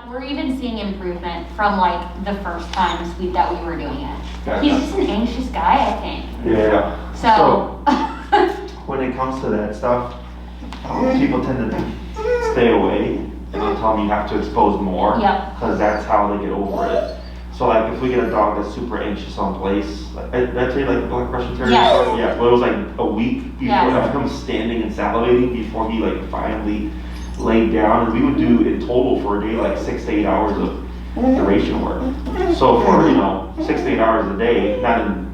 we're even seeing improvement from like the first times that we were doing it. Gotcha. He's just an anxious guy, I think. Yeah. So When it comes to that stuff, people tend to stay away, and they'll tell me you have to expose more, Yep. because that's how they get over it. So like if we get a dog that's super anxious on place, did I tell you like the Black Russian Terrier? Yes. Yeah, well it was like a week before Yes. him standing and salivating before he like finally laid down, and we would do in total for a day like 6 to 8 hours of duration work. So for 6 to 8 hours a day, not in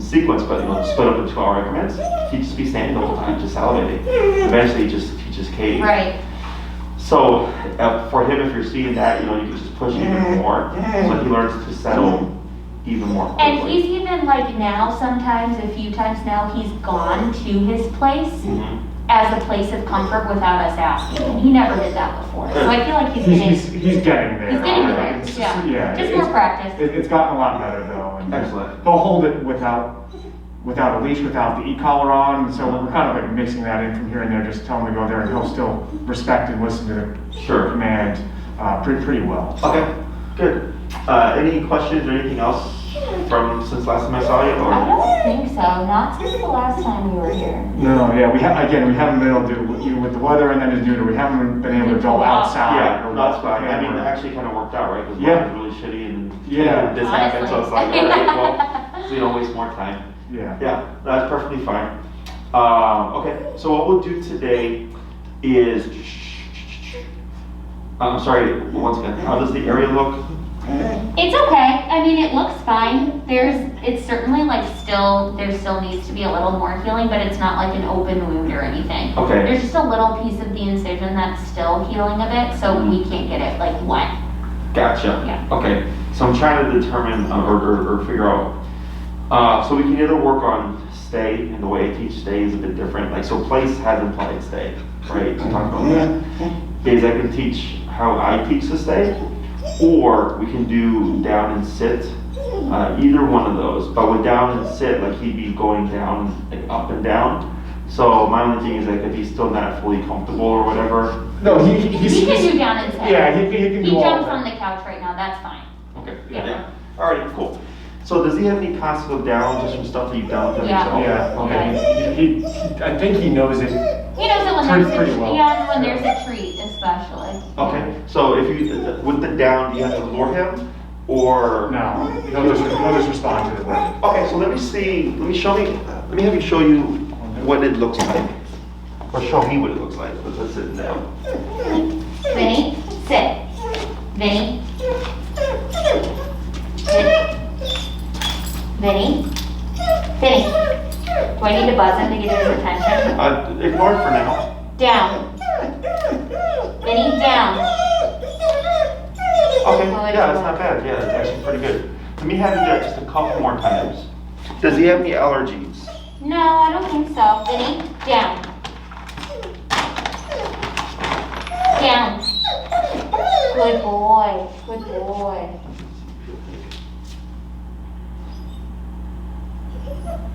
sequence, but split up in 2-hour increments, he'd just be standing the whole time, just salivating. Eventually, he just caved. right. So for him, if you're seeing that, you can just push even more, so he learns to settle even more quickly. And he's even like now sometimes, a few times now, he's gone to his place as a place of comfort without us asking. And he never did that before. So I feel like he's getting there. He's getting there. It's Yeah. Just more practice. It's gotten a lot better though. And Excellent. he'll hold it without a leash, without the e-collar on. So we're kind of like mixing that in from here and there, just tell him to go there, and he'll still respect and listen to the command pretty well. Okay, good. Any questions or anything else from since last time I saw you? Or? I don't think so. Not since the last time we were here. No, yeah, we haven't been able to do with the weather and then his neuter. We haven't been able to go outside. Yeah, no, that's fine. I mean, it actually kind of worked out, right? Because the weather's really shitty and this happened, so it's like, all right, well, so you don't waste more time. Yeah. Yeah, that's perfectly fine. Okay, so what we'll do today is, I'm sorry, once again, how does the area look? It's okay. I mean, it looks fine. It's certainly like there still needs to be a little more healing, but it's not like an open wound or anything. Okay. There's just a little piece of the incision that's still healing a bit, so we can't get it like wet. Gotcha. Yeah. Okay, so I'm trying to determine or figure out, so we can either work on stay, and the way I teach stay is a bit different. Like, so place has implied stay, right? We talked about that. Is I can teach how I teach the stay, or we can do down and sit, either one of those. But with down and sit, like he'd be going down, like up and down. So my only thing is like if he's still not fully comfortable or whatever. No, He can do down and sit. Yeah, he can He do all jumps that. on the couch right now. That's fine. Okay. Yeah. All right. Cool. So does he have any concept of down, just from stuff that you've done with him Yeah. himself? Yeah, okay. I think he knows it. He knows it when Pretty well. when there's a treat, especially. Okay. So if you with the down, do you have to lure him, or No, he'll just respond to it. Okay. So let me have you show you what it looks like, or show me what it looks like. Let's sit down. Vinny, sit. Vinny. Vinny. Vinny. Do I need to buzz him to get his attention? Ignore it for now. Down. Vinny, down. Okay. Good Yeah, that's not bad. Yeah, that's actually pretty good. Let me have you do that just a couple more times. Does he have any allergies? No, I don't think so. Vinny, down. Down. Good boy. Good boy.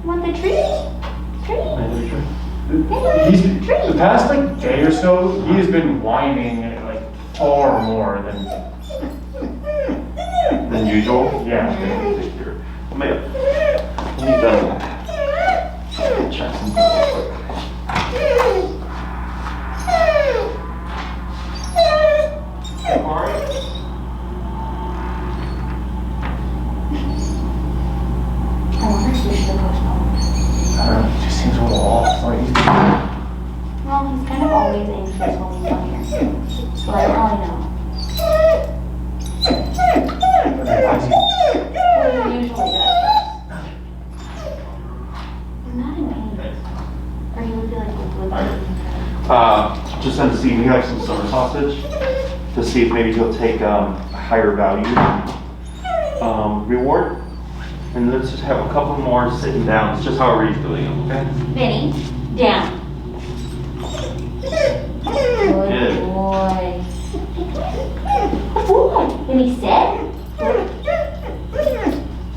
Want the treat? Treat? The past like day or so, he has been whining like far more Than usual? yeah. Let me check something real quick. Alright. I wonder if we should have postponed. I don't know, he just seems a little off. Like Well, he's kind of always anxious when we come here. So I don't really know. Well, he usually does. I'm not in pain. Or he would be like, Just to see, we have some summer sausage to see if maybe he'll take a higher value reward. And let's just have a couple more sitting down. It's just however he's doing them, okay? Vinny, down. Good boy. Good boy. Vinny, sit.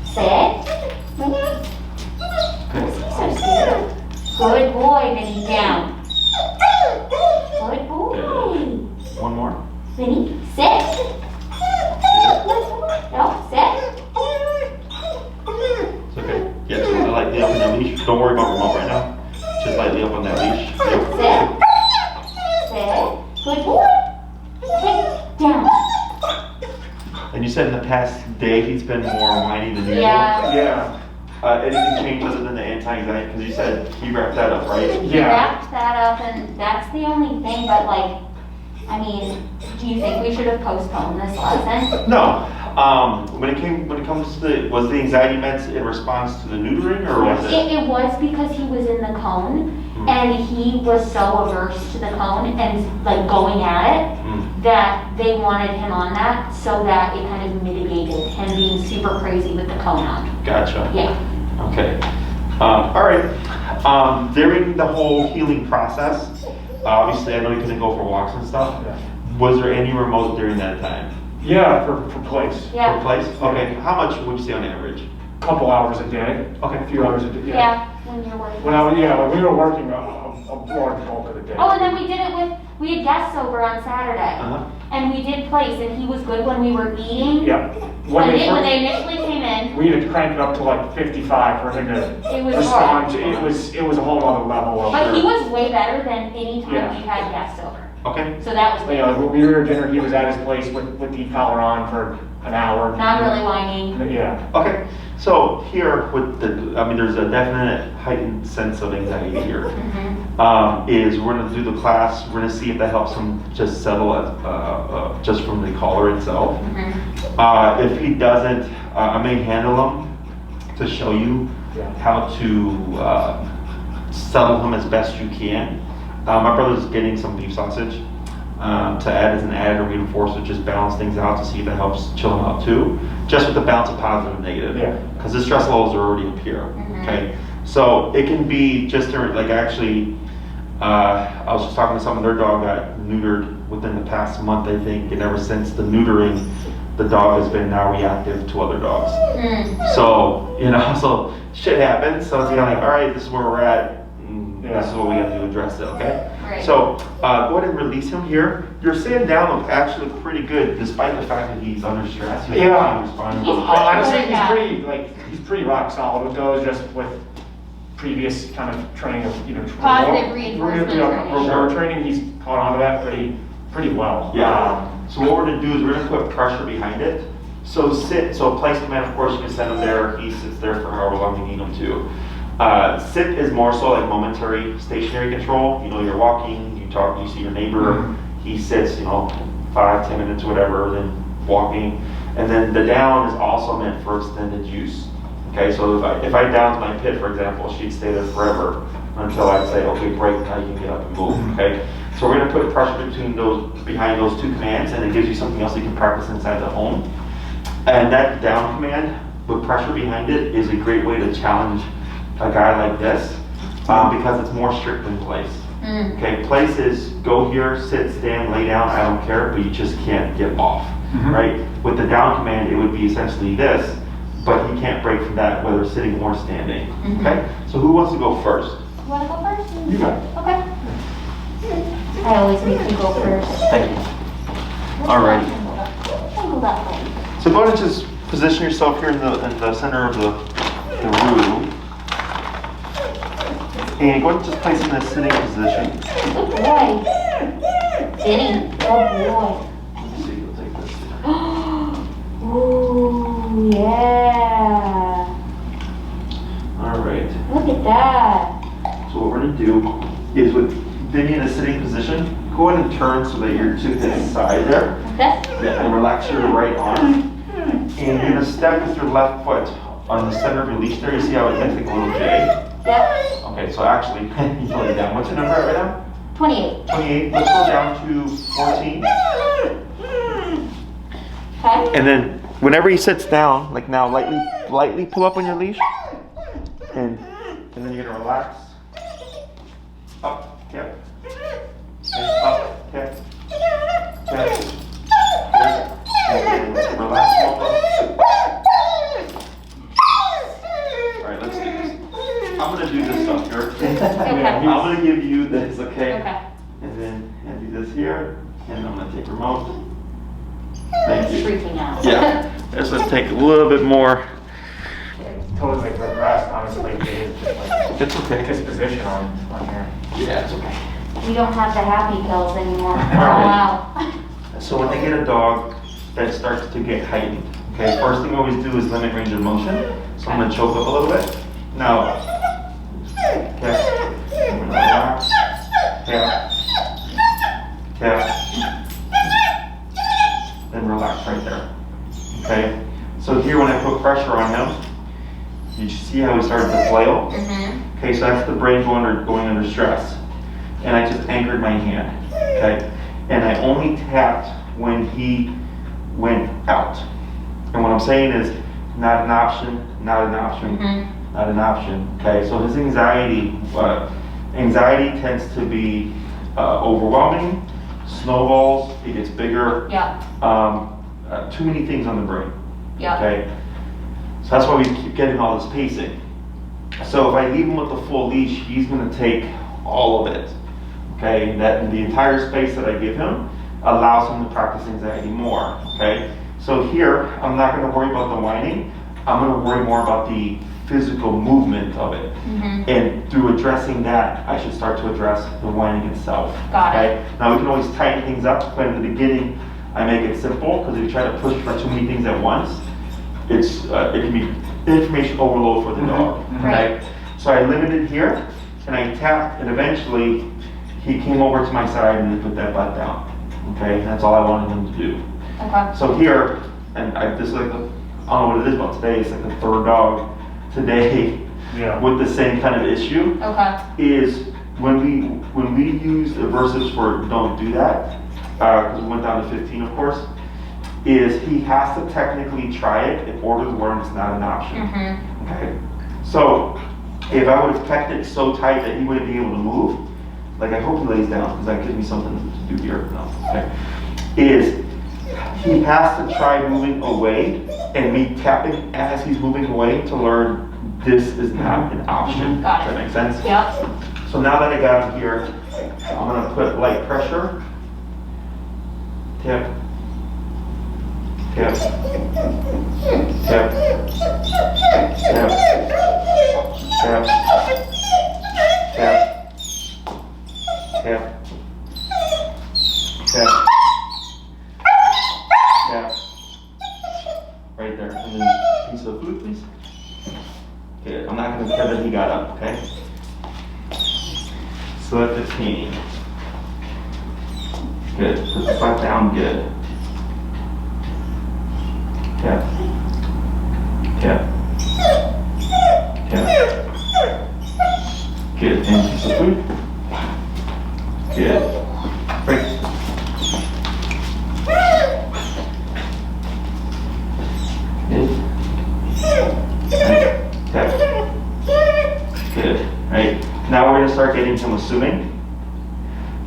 Sit. So scared. Good boy, Vinny, down. Good boy. One more. Vinny, sit. up on that leash. Sit. Good boy. Sit down. And you said in the past day he's been more whiny than usual? Yeah. Yeah. Anything changed other than the anti-anxiety? Because you said he wrapped that up, right? He wrapped that up, and that's the only thing, but like, I mean, do you think we should have postponed this lesson? No. When it comes to was the anxiety meds in response to the neutering, or was it? It was because he was in the cone, and he was so averse to the cone and like going at it that they wanted him on that so that it kind of mitigated him being super crazy with the cone on. Gotcha. Yeah. Okay. All right. During the whole healing process, obviously I know you couldn't go for walks and stuff. Was there any remote during that time? Yeah, for place. Yeah. For place? Okay. How much would you say on average? Couple hours a day. Okay. A few hours a day. Yeah, when you're working. When we were working a large bulk of the day. Oh, and then we had guests over on Saturday. And we did place, and he was good when we were eating. Yeah. When they initially came in. We had to crank it up to like 55 for him to was respond. hard. It was a whole other level of. But he was way better than any time Yeah. we've had guests over. Okay. So that was You know, when we were at dinner, he was at his place with the collar on for an hour. not really whining. Yeah. Okay. So here with there's a definite heightened sense of anxiety here. Is we're going to do the class. We're going to see if that helps him just settle just from the collar itself. If he doesn't, I may handle him to show you how to settle him as best you can. My brother's getting some beef sausage to add as an added reinforcer, just balance things out to see if that helps chill him out too. Just with the balance of positive and negative. Yeah. Because the stress levels are already up here. Okay. So it can be just like actually, I was just talking to someone, their dog got neutered within the past month, I think, and ever since the neutering, the dog has been now reactive to other dogs. So, so shit happens. So it's kind of like, all right, this is where we're at. This is what we have to address it, okay? Right. So go ahead and release him here. Your sitting down look actually look pretty good, despite the fact that he's under stress. He's responding well. Honestly, he's pretty rock solid with those, just with previous kind of training of Positive reinforcement reward training. He's caught on to that pretty well. Yeah. So what we're gonna do is we're gonna put pressure behind it. So place command, of course, you can send him there. He sits there for however long you need him to. Sit is more so like momentary stationary control. You're walking, you talk, you see your neighbor, he sits, 5-10 minutes, whatever, then walking. And then the down is also meant for extended use. Okay, so if I downed my pit, for example, she'd stay there forever until I'd say, okay, break, now you can get up and move. Okay, so we're gonna put pressure behind those two commands, and it gives you something else you can practice inside the home. And that down command with pressure behind it is a great way to challenge a guy like this because it's more strict than place. Okay, place is go here, sit, stand, lay down, I don't care, but you just can't get off, right? With the down command, it would be essentially this, but he can't break from that whether sitting or standing. Okay, so who wants to go first? You want to go first? You got it. Okay. I always make you go first. Thank you. Alrighty. Hold that way. So go ahead and just position yourself here in the center of the room. And go ahead and just place him in a sitting position. Good boy. Vinny. Oh Let's see, we'll take this. boy. Ooh, yeah. All right. Look at that. So what we're going to do is with Vinny in a sitting position, go ahead and turn so that you're to his side there. Okay. Yeah, and relax your right arm. And you're going to step with your left foot on the center of your leash there. You see how it makes like a little J? Yep. Okay, so actually, you put it down. What's your number right now? 28. 28. Let's go down to 14. Okay. And then whenever he sits down, like now, lightly pull up on your leash. And then you're gonna relax. Up, yep. And up, yep. Yep. And then relax more. Alright, let's do this. I'm gonna do this stuff here. Okay. I'm gonna give you this, okay? Okay. And then do this here. And I'm gonna take remote. Thank you. Freaking out. Yeah. Let's take a little bit more. Totally like regressed, honestly, to his, It's okay. his position on here. Yeah, it's okay. We don't have the happy pills anymore. They're all out. So when I get a dog that starts to get heightened, okay, first thing I always do is limit range of motion. So I'm gonna choke up a little bit. Now, okay, I'm gonna relax, tap, tap, then relax right there, okay? So here when I put pressure on him, you see how he started to flail? Mm-hmm. Okay, so that's the brain going under stress. And I just anchored my hand, okay? And I only tapped when he went out. And what I'm saying is, not an option, not an option, not an option, okay? So his anxiety tends to be overwhelming, snowballs, it gets bigger. Yeah. Too many things on the brain, Yeah. okay? So that's why we keep getting all this pacing. So if I leave him with the full leash, he's gonna take all of it, okay? That the entire space that I give him allows him to practice anxiety more, okay? So here, I'm not gonna worry about the whining. I'm gonna worry more about the physical movement of it. And through addressing that, I should start to address the whining itself. Got it. Okay? Now we can always tighten things up, but in the beginning, I make it simple, because if you try to push for too many things at once, it can be information overload for the dog, okay? So I limited here, and I tapped, and eventually, he came over to my side and he put that butt down, okay? That's all I wanted him to do. Okay. So here, and this is like, I don't know what it is about today, it's like the third dog today with the same kind of issue. Okay. Is when we use aversives for don't do that, because we went down to 15 of course, is he has to technically try it in order to learn it's not an option. Okay. So if I would have kept it so tight that he wouldn't be able to move, like I hope he lays down because that gives me something to do here. No. Okay. Is he has to try moving away and me tapping as he's moving away to learn this is not an option. Got Does it. that make sense? Yep. So now that I got him here, I'm gonna put light pressure. Tap. Tap. Tap. Tap. Tap. Tap. Tap. Tap. Tap. Right there. And then piece of food, please. Okay, I'm not gonna tell that he got up, okay? So at 15. Good. Put the butt down, good. Tap. Tap. Tap. Good. And piece of food. Good. Break. Good. Right. Now we're going to start getting him assuming.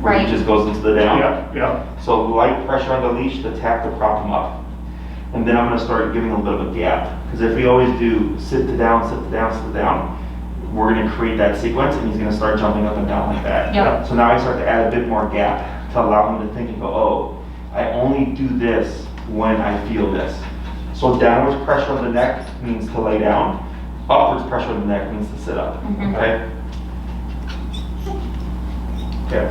Where Right. he just goes into the down. Yeah. So light pressure on the leash to tap to prop him up. And then I'm going to start giving him a bit of a gap. Because if we always do sit to down, sit to down, sit to down, we're going to create that sequence and he's going to start jumping up and down like that. Yep. So now I start to add a bit more gap to allow him to think and go, oh, I only do this when I feel this. So downwards pressure on the neck means to lay down. Upwards pressure on the neck means to sit up. Okay? Okay.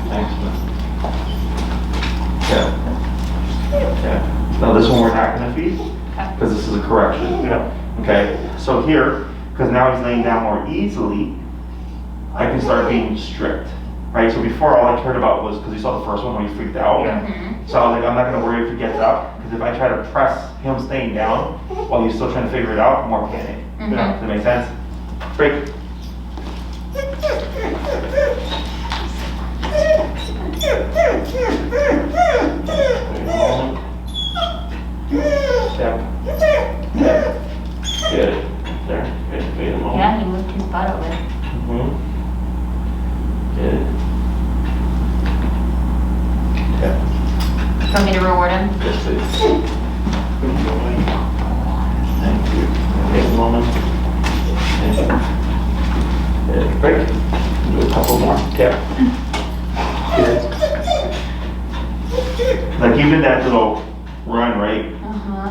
Thanks. Okay. Okay. Now this one we're not going to feed because this is a correction. Okay. So here, because now he's laying down more easily, I can start being strict. Right? So before all I cared about was, because you saw the first one when he freaked out. So I was like, I'm not going to worry if he gets up, because if I try to press him staying down while he's still trying to figure it out, more panic. Does that make sense? Break. Tap. Tap. Good. There. Good. Wait a moment. Yeah, he moved his butt over. Good. Tap. Want me to reward him? Yes, please. Good boy. Thank you. Wait a moment. Good. Break. Do a couple more. Tap. Good. Like even that little run, right?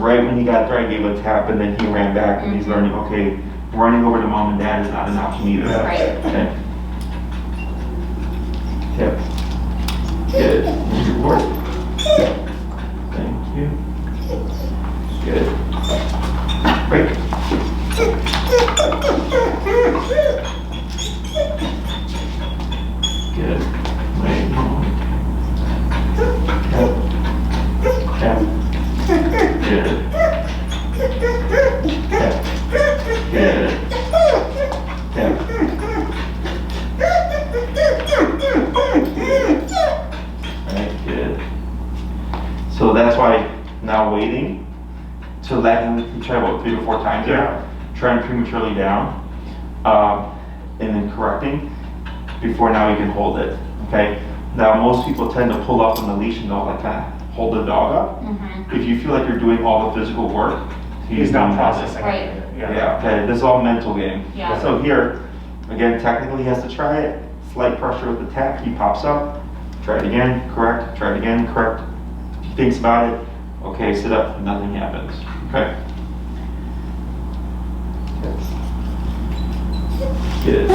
Right when he got there, I gave a tap and then he ran back and he's learning, okay, running over to mom and dad is not an option either. Right. Okay. Yep. Good. Good work. Thank you. Good. Great. Good. Wait. Yep. Good. Yep. Good. Yep. Alright, good. So that's why now waiting to let him try about 3 to 4 times there, trying prematurely down, and then correcting before now he can hold it. Okay. Now most people tend to pull up on the leash and don't like kind of hold the dog up. If you feel like you're doing all the physical work, He's not processing. Right. Yeah. Okay. This is all mental game. Yeah. So here, again, technically he has to try it. Slight pressure with the tap. He pops up. Try it again. Correct. Try it again. Correct. He thinks about it. Okay. Sit up. Nothing happens. Okay. Good.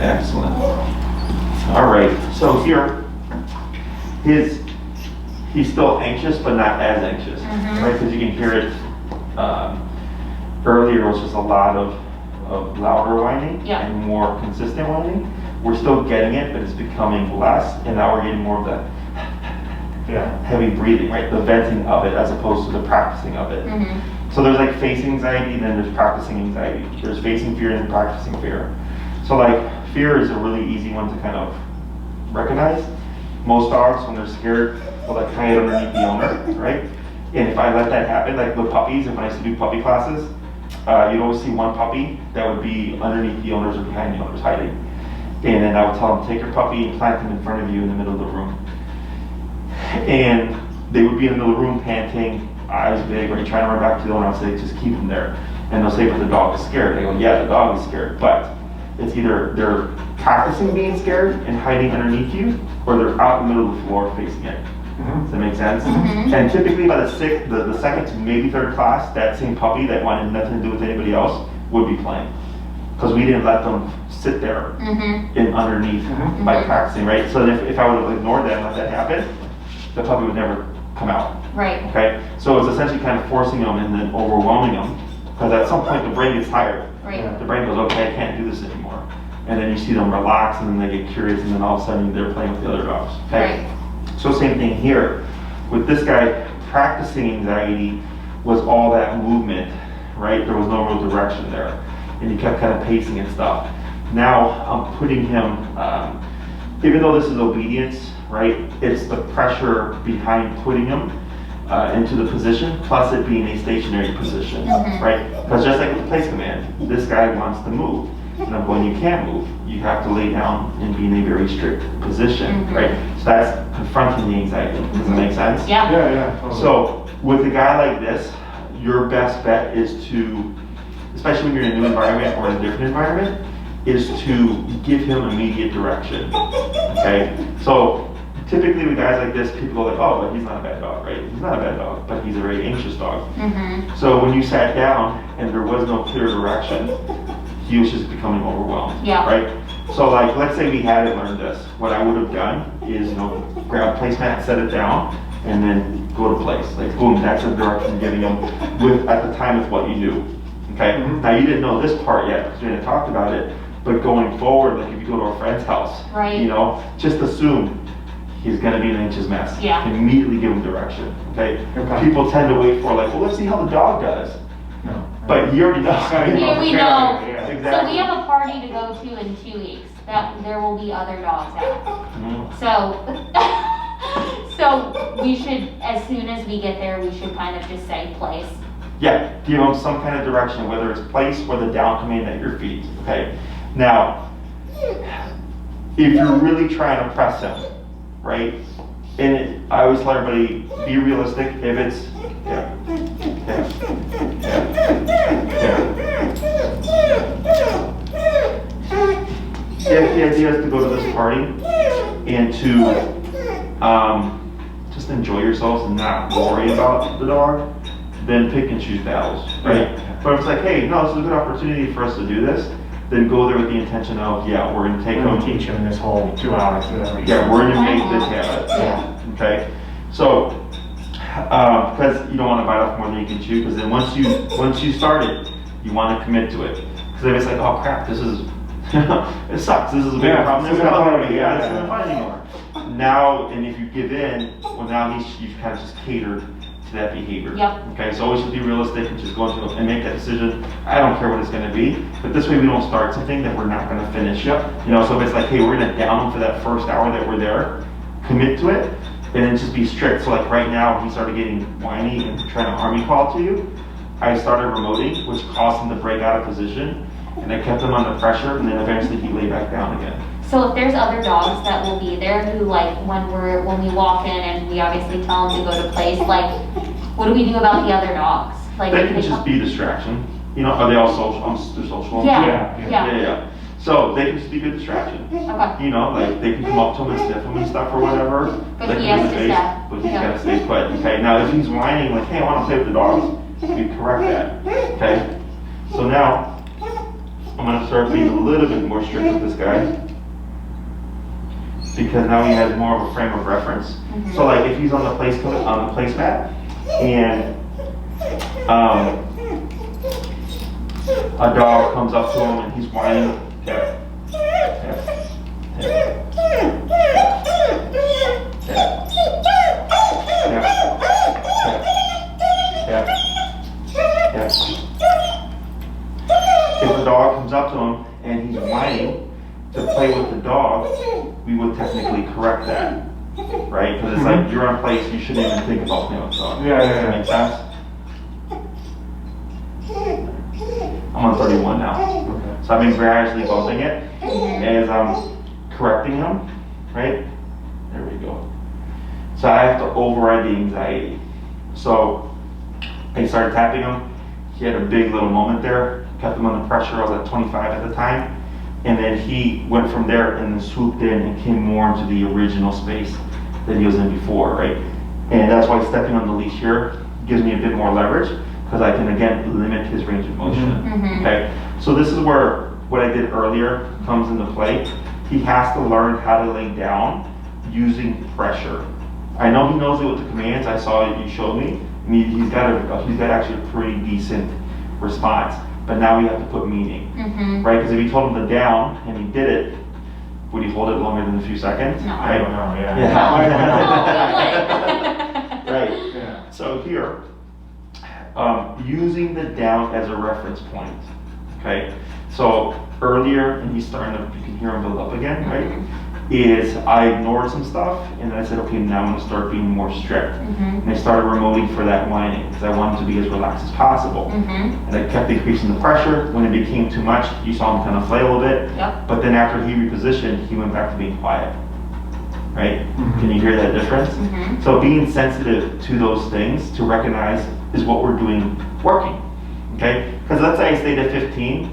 Excellent. All right. So here, he's still anxious, but not as anxious, right? Because you can hear it. Earlier was just a lot of louder whining and more consistent whining. We're still getting it, but it's becoming less, and now we're getting more of the heavy breathing, right? The venting of it as opposed to the practicing of it. So there's like facing anxiety, then there's practicing anxiety. There's facing fear and practicing fear. So like fear is a really easy one to kind of recognize. Most dogs, when they're scared, will like hide underneath the owner, right? And if I let that happen, like with puppies, if I used to do puppy classes, you'd always see one puppy that would be underneath the owners or behind the owners hiding. And then I would tell them, take your puppy and plant him in front of you in the middle of the room. And they would be in the middle of the room panting, eyes big, or trying to run back to the owner. I'll say, just keep him there. And they'll say, but the dog is scared. They go, yeah, the dog is scared. But it's either they're practicing being scared and hiding underneath you, or they're out in the middle of the floor facing it. Does that make sense? And typically by the second to maybe third class, that same puppy that wanted nothing to do with anybody else would be playing. Because we didn't let them sit there in underneath by practicing, right? So if I would have ignored that and let that happen, the puppy would never come out. Right. Okay? So it's essentially kind of forcing them and then overwhelming them. Because at some point the brain gets tired. Right. The brain goes, okay, I can't do this anymore. And then you see them relax and then they get curious and then all of a sudden they're playing with the other dogs. Okay? Right. So same thing here. With this guy, practicing anxiety was all that movement, right? There was no real direction there. And he kept kind of pacing and stuff. Now I'm putting him, even though this is obedience, right? It's the pressure behind putting him into the position, plus it being a stationary position, right? Because just like with the place command, this guy wants to move. And I'm going, you can't move. You have to lay down and be in a very strict position, right? So that's confronting the anxiety. Does that make sense? Yeah. Yeah, totally. So with a guy like this, your best bet is to, especially when you're in a new environment or in a different environment, is to give him immediate direction, okay? So typically with guys like this, people go like, oh, but he's not a bad dog, right? He's not a bad dog, but he's a very anxious dog. So when you sat down and there was no clear direction, he was just becoming overwhelmed, right? So like, let's say we hadn't learned this. What I would have done is, grab a placemat, set it down, and then go to place. Like, boom, that's the direction you're giving him at the time with what you knew, okay? Now you didn't know this part yet because we hadn't talked about it, but going forward, like if you go to a friend's house, Right. Just assume he's gonna be an anxious mess. Yeah. Immediately give him direction, okay? People tend to wait for like, well, let's see how the dog does. No. But you already know. Here we know. Yeah. So Exactly. we have a party to go to in 2 weeks that there will be other dogs at. So, so we should, as soon as we get there, we should kind of just say place. Yeah, give them some kind of direction, whether it's place or the down command at your feet, okay? Now, if you're really trying to press him, right? And I always tell everybody, be realistic. If it's, If the idea is to go to this party and to just enjoy yourselves and not worry about the dog, then pick and choose battles, right? Yeah. But if it's like, hey, no, this is a good opportunity for us to do this, then go there with the intention of, yeah, we're gonna take We're them. gonna teach him this whole 2 hours. Yeah, we're gonna make this happen. Yeah. Okay, so because you don't want to bite off more than you can chew, because then once you start it, you want to commit to it. Because if it's like, oh crap, this is it sucks. This is a big problem. This is not fun anymore. Now, and if you give in, well, now at least you've kind of just catered to that behavior. Yep. Okay, so always just be realistic and just go into it and make that decision. I don't care what it's going to be, but this way we don't start something that we're not going to finish. Yep. You know, so if it's like, hey, we're going to down them for that first hour that we're there, commit to it, and then just be strict. So like right now, he started getting whiny and trying to army crawl to you. I started remoting, which caused him to break out of position, and I kept him under pressure, and then eventually he lay back down again. So if there's other dogs that will be there who like when we walk in and we obviously tell them to go to place, like what do we do about the other dogs? Like They can just be distraction. You know, are they all social? They're social. Yeah. Yeah. So they can just be good distraction. Okay. You know, like they can come up to him and sniff him and stuff or whatever. But They he can has do to the face, stay. but he's Yeah. got to stay put. Okay. Now if he's whining like, hey, I want to play with the dogs, we correct that. Okay. So now I'm going to start being a little bit more strict with this guy, because now he has more of a frame of reference. So like if he's on the placemat and a dog comes up to him and he's whining, okay. If a dog comes up to him and he's whining to play with the dog, we would technically correct that, right? Because it's like you're on place, you shouldn't even think about playing with the dog. Yeah. Does that make sense? I'm on 31 now. Okay. So I've been gradually bumping it as I'm correcting him, right? There we go. So I have to override the anxiety. So I started tapping him. He had a big little moment there, kept him under pressure. I was at 25 at the time. And then he went from there and then swooped in and came more into the original space that he was in before, right? And that's why stepping on the leash here gives me a bit more leverage, because I can again limit his range of motion. Okay, so this is where what I did earlier comes into play. He has to learn how to lay down using pressure. I know he knows it with the commands. I saw it, you showed me. And he's got actually a pretty decent response. But now we have to put meaning, right? Because if you told him to down and he did it, would he hold it longer than a few seconds? No. I don't know, yeah. Right. Yeah. So here, using the down as a reference point, okay? So earlier, and he's starting to, you can hear him build up again, right? Is I ignored some stuff, and then I said, okay, now I'm gonna start being more strict. And I started remoting for that whining, because I wanted to be as relaxed as possible. And I kept increasing the pressure. When it became too much, you saw him kind of flail a bit. Yep. But then after he repositioned, he went back to being quiet, right? Can you hear that difference? So being sensitive to those things, to recognize is what we're doing working, okay? Because let's say I stayed at 15,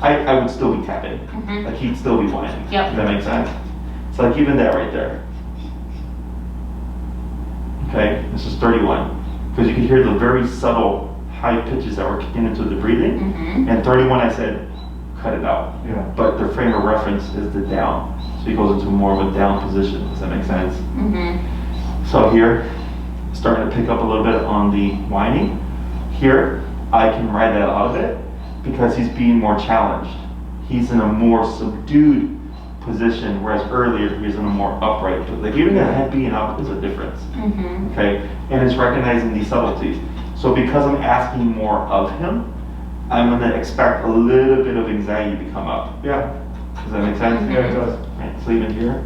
I would still be tapping. Like he'd still be whining. Yep. Does that make sense? So like even that right there. Okay, this is 31. Because you can hear the very subtle high pitches that were kicking into the breathing. And 31 I said, cut it out. Yeah. But the frame of reference is the down. So he goes into more of a down position. Does that make sense? So here, starting to pick up a little bit on the whining. Here, I can ride that out of it because he's being more challenged. He's in a more subdued position, whereas earlier he was in a more upright. Like even the head being up is a difference. Okay, and it's recognizing these subtleties. So because I'm asking more of him, I'm gonna expect a little bit of anxiety to come up. Yeah. Does that make sense? Yeah, it does. Right, so even here,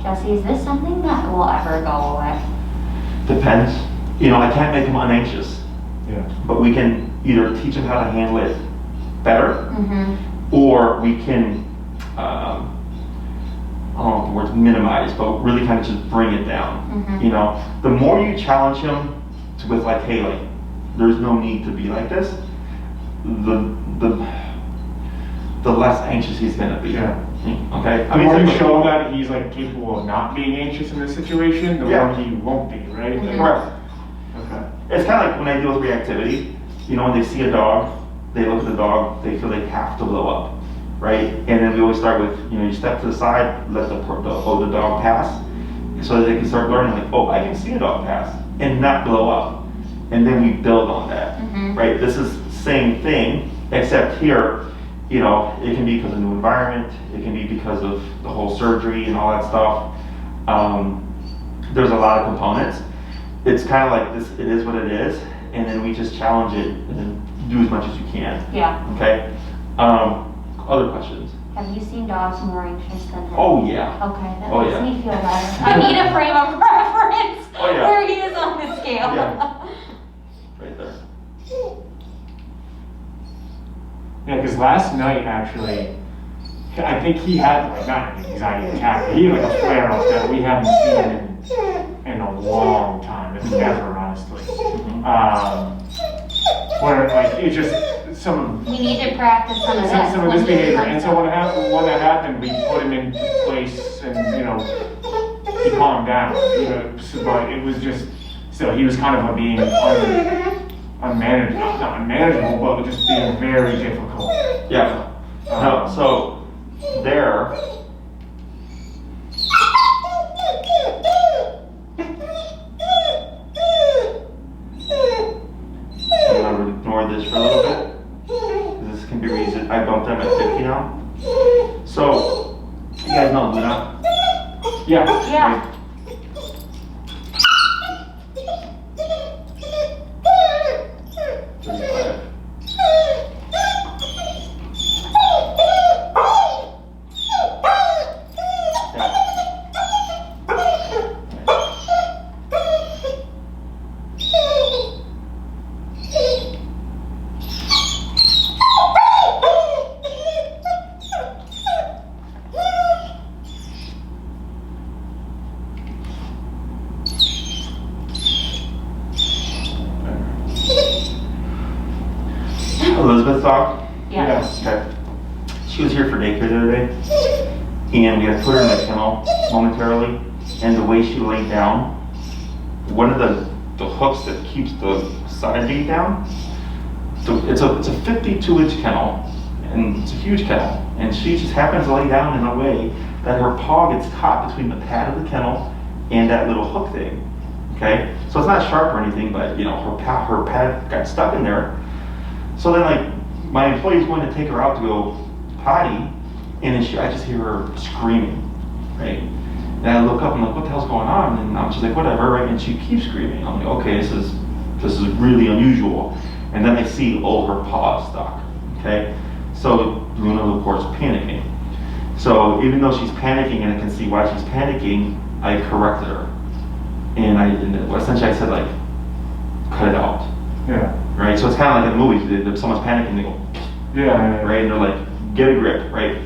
Jesse, is this something that will ever go away? depends. You know, I can't make him unanxious, Yeah. but we can either teach him how to handle it better, or we can, I don't know if the word's minimize, but really kind of just bring it down. You know, the more you challenge him with like, hey, like, there's no need to be like this, the less anxious he's gonna be. Yeah. Okay. The more you show that he's like capable of not being anxious in this situation, the Yeah. more he won't be, right? Like, Correct. okay. It's kind of like when I deal with reactivity, you know, when they see a dog, they look at the dog, they feel they have to blow up, right? And then we always start with, you know, you step to the side, let the dog pass, so that they can start learning, like, oh, I can see a dog pass, and not blow up. And then we build on that, right? This is the same thing, except here, you know, it can be because of new environment, it can be because of the whole surgery and all that stuff. There's a lot of components. It's kind of like this, it is what it is, and then we just challenge it and then do as much as you can. Yeah. Okay? Other questions? Have you seen dogs more anxious than him? Oh, yeah. Okay, that Oh, makes yeah. me feel better. I need a frame of reference Oh, yeah. where he is on the scale. Yeah. Right there. Yeah, because last night, actually, I think he had, like, not an anxiety attack, but he had like a flare-up that we haven't seen in a long time, if never, honestly. Where, like, it just, We need to practice some of this. some of this behavior, and so when that happened, we put him in place, and, you know, he calmed down, you know, so, but it was just, still, he was kind of being unmanageable, not unmanageable, but just being very difficult. Yeah. No, so there. I'm gonna ignore this for a little bit, because this can be reason. I bumped them at 50 now. So, you guys know Luna? Yeah. Yeah. Elizabeth dog? Yeah. Okay. She was here for daycare the other day, and we had to put her in the kennel momentarily, and the way she laid down, one of the hooks that keeps the side gate down, so it's a 52-inch kennel, and it's a huge kennel, and she just happens to lay down in a way that her paw gets caught between the pad of the kennel and that little hook thing. Okay, so it's not sharp or anything, but you know, her pad got stuck in there. So then, like, my employee's going to take her out to go potty, and then I just hear her screaming, right? And I look up and I'm like, what the hell's going on? And she's like, whatever, right? And she keeps screaming. I'm like, okay, this is really unusual. And then I see, oh, her paw is stuck, okay? So Luna, of course, panicking. So even though she's panicking and I can see why she's panicking, I corrected her. And essentially I said, like, cut it out. Yeah. Right? So it's kind of like in movies, if someone's panicking, they go, Yeah. right? And they're like, get a grip, right?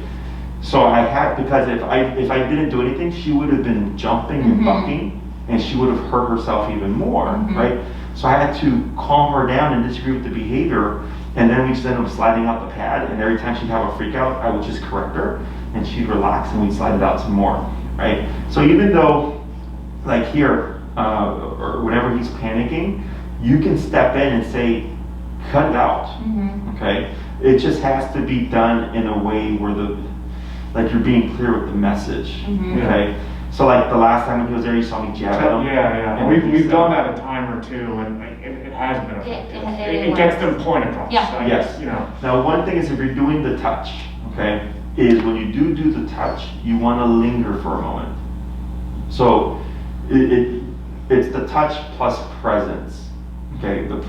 So I had, because if I didn't do anything, she would have been jumping and bucking, and she would have hurt herself even more, right? So I had to calm her down and disagree with the behavior, and then we just ended up sliding out the pad, and every time she'd have a freak out, I would just correct her, and she'd relax, and we'd slide it out some more, right? So even though, like here, or whenever he's panicking, you can step in and say, cut it out, okay? It just has to be done in a way where like you're being clear with the message, okay? So like the last time when he was there, you saw me jab at him. Yeah. And We've done that a time or two, and it has been effective. It gets the point across. Yeah. Yes. You know. Now one thing is if you're doing the touch, okay, is when you do the touch, you want to linger for a moment. So it's the touch plus presence, okay? The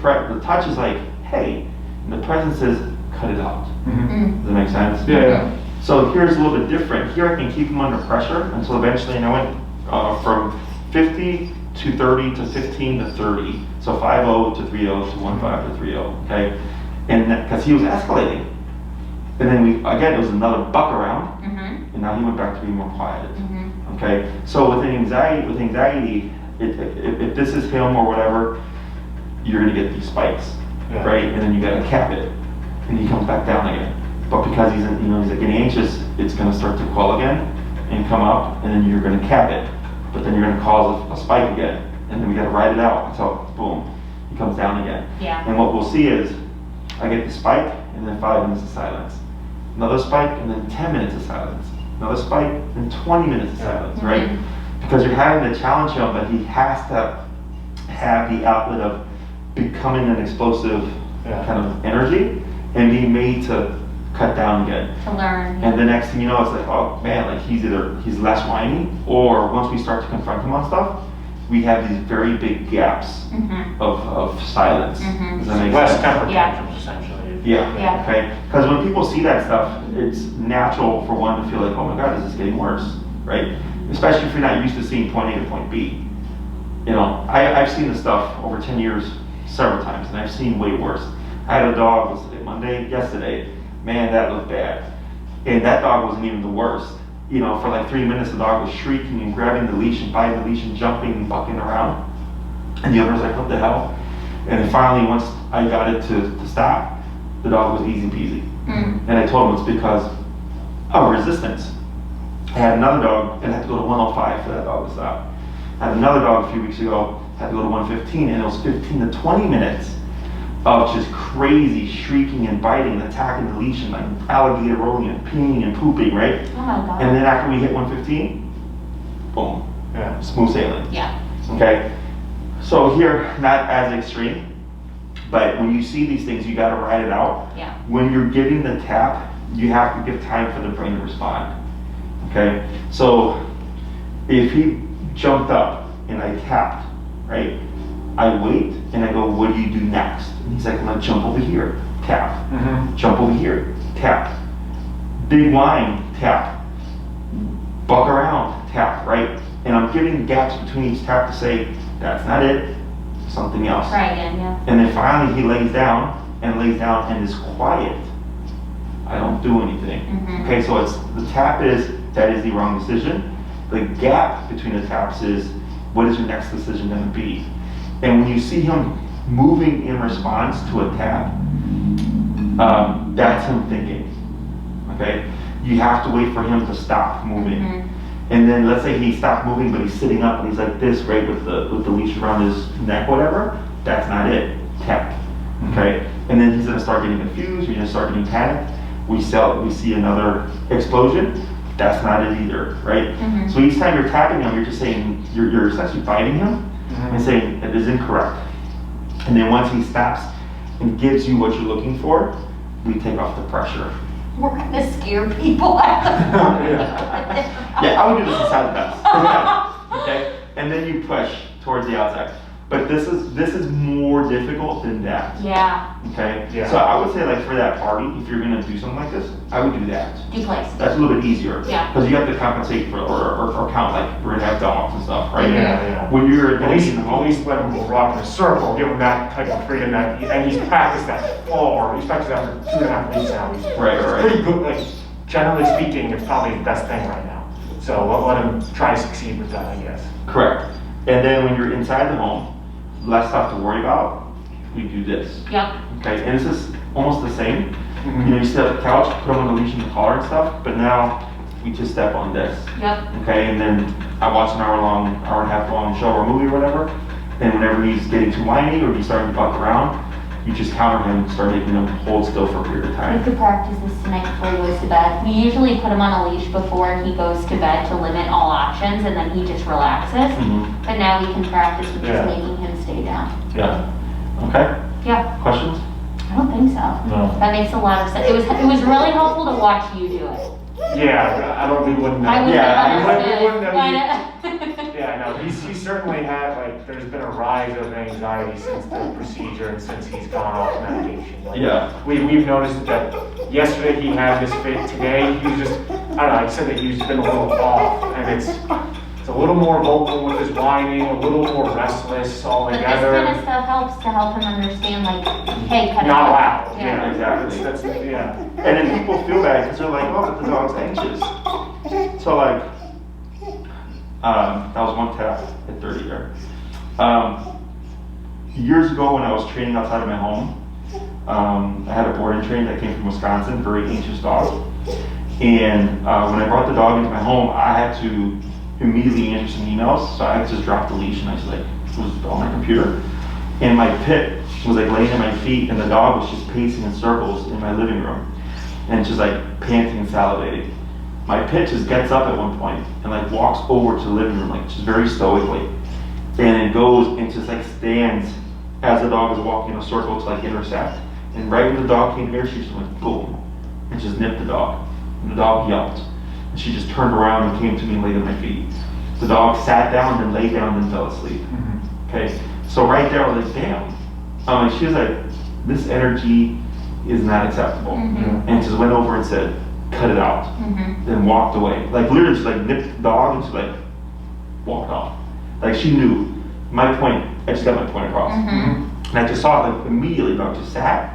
touch is like, hey, and the presence is cut it out. Does that make sense? Yeah. So here's a little bit different. Here I can keep them under pressure until eventually, and I went from 50 to 30 to 15 to 30. So 5-0 to 3-0 to 1-5 to 3-0, okay? And because he was escalating. And then it was another buck around, and now he went back to being more quiet, okay? So with anxiety, if this is him or whatever, you're gonna get these spikes, right? And then you gotta cap it, and he comes back down again. But because he's getting anxious, it's going to start to quell again and come up, and then you're going to cap it. But then you're going to cause a spike again, and then we got to ride it out until boom. he comes down again. Yeah. And what we'll see is, I get the spike, and then 5 minutes of silence. Another spike, and then 10 minutes of silence. Another spike, and 20 minutes of silence, right? Because you're having to challenge him, but he has to have the outlet of becoming an explosive kind of energy and being made to cut down again. To learn. And the next thing you know, it's like, oh man, like he's less whiny, or once we start to confront him on stuff, we have these very big gaps of silence. Does that make Less sense? temper Yeah. tantrums, essentially. Yeah. Okay. Because when people see that stuff, it's natural for one to feel like, oh my God, this is getting worse, right? Especially if you're not used to seeing point A to point B. You know, I've seen this stuff over 10 years several times, and I've seen way worse. I had a dog, was it Monday? Yesterday. Man, that looked bad. And that dog wasn't even the worst. You know, for like 3 minutes, the dog was shrieking and grabbing the leash and biting the leash and jumping and bucking around. And the owner was like, what the hell? And then finally, once I got it to stop, the dog was easy peasy. And I told him it's because of resistance. I had another dog and had to go to 105 for that dog to stop. I had another dog a few weeks ago, had to go to 115, and it was 15 to 20 minutes of just crazy shrieking and biting and attacking the leash and like alligator rolling and peeing and pooping, right? Oh my God. And then after we hit 115, boom, smooth sailing. Yeah. Okay, so here, not as extreme, but when you see these things, you gotta ride it out. Yeah. When you're giving the tap, you have to give time for the brain to respond. Okay, so if he jumped up and I tapped, right? I wait and I go, what do you do next? And he's like, I'm gonna jump over here, tap. Jump over here, tap. Big whine, tap. Buck around, tap, right? And I'm giving gaps between each tap to say, that's not it, something else. Try again, yeah. And then finally he lays down and is quiet. I don't do anything. Okay, so the tap is, that is the wrong decision. The gap between the taps is, what is your next decision gonna be? And when you see him moving in response to a tap, that's him thinking, okay? You have to wait for him to stop moving. And then let's say he stopped moving, but he's sitting up and he's like this, right, with the leash around his neck, whatever, that's not it, tap, okay? And then he's gonna start getting confused, you're gonna start getting panicked, we see another explosion, that's not it either, right? So each time you're tapping him, you're just saying, you're essentially biting him and saying, it is incorrect. And then once he stops and gives you what you're looking for, we take off the pressure. We're gonna scare people out of Yeah, I would do this inside the best. Okay? And then you push towards the outside. But this is more difficult than that. Yeah. Okay? Yeah. So I would say like for that party, if you're gonna do something like this, I would do that. Do place. That's a little bit easier. Yeah. Because you have to compensate for or count, like we're gonna have dogs and stuff, right? Yeah. When you're At least let him rock in a circle, give him that type of freedom and he's practiced that before. He's practiced that for 2.5 weeks now. He's Right. pretty good, like, generally speaking, it's probably the best thing right now. So let him try to succeed with that, I guess. Correct. And then when you're inside the home, less stuff to worry about, we do this. Yep. Okay, and this is almost the same. You know, you sit at the couch, put them on the leash and the collar and stuff, but now we just step on this. Yep. Okay, and then I watch an hour and a half long show or movie or whatever, and whenever he's getting too whiny or he's starting to buck around, you just counter him, start making him hold still for a period of We time. could practice this tonight before he goes to bed. We usually put him on a leash before he goes to bed to limit all options, and then he just relaxes. But now we can practice with just making him stay down. Yeah. Okay, Yeah, questions? I don't think so. No. That makes a lot of sense. It was really helpful to watch you do it. Yeah, I don't, we wouldn't I have. wouldn't Yeah, have we understood. wouldn't have Why even- not? Yeah, no, he's certainly had, like, there's been a rise of anxiety since the procedure and since he's gone off medication. Like, Yeah. We've noticed that yesterday he had this fit, today he was just, I don't know, I said that he's been a little off, and it's a little more vocal with his whining, a little more restless all But this together. kind of stuff helps to help him understand, like, hey, cut it Not out. loud, Yeah. yeah, Exactly. That's, yeah. And then people feel bad because they're like, oh, but the dog's anxious. So like, that was one tap at 30 there. Years ago when I was training outside of my home, I had a boarding train that came from Wisconsin, very anxious dog. And when I brought the dog into my home, I had to immediately answer some emails. So I just dropped the leash and I just like, was on my computer. And my pit was like laying at my feet, and the dog was just pacing in circles in my living room, and just like panting and salivating. My pit just gets up at one point and like walks over to the living room, like just very stoically, and it goes and just like stands as the dog is walking in a circle to like intercept. And right when the dog came here, she just went boom and just nipped the dog. And the dog yelped. And she just turned around and came to me and laid at my feet. The dog sat down, then laid down, then fell asleep. Okay, so right there I was like, damn. She was like, this energy is not acceptable. And just went over and said, cut it out. Then walked away. Like literally just like nipped the dog and just like walked off. Like she knew my point. I just got my point across. And I just saw it like immediately. The dog just sat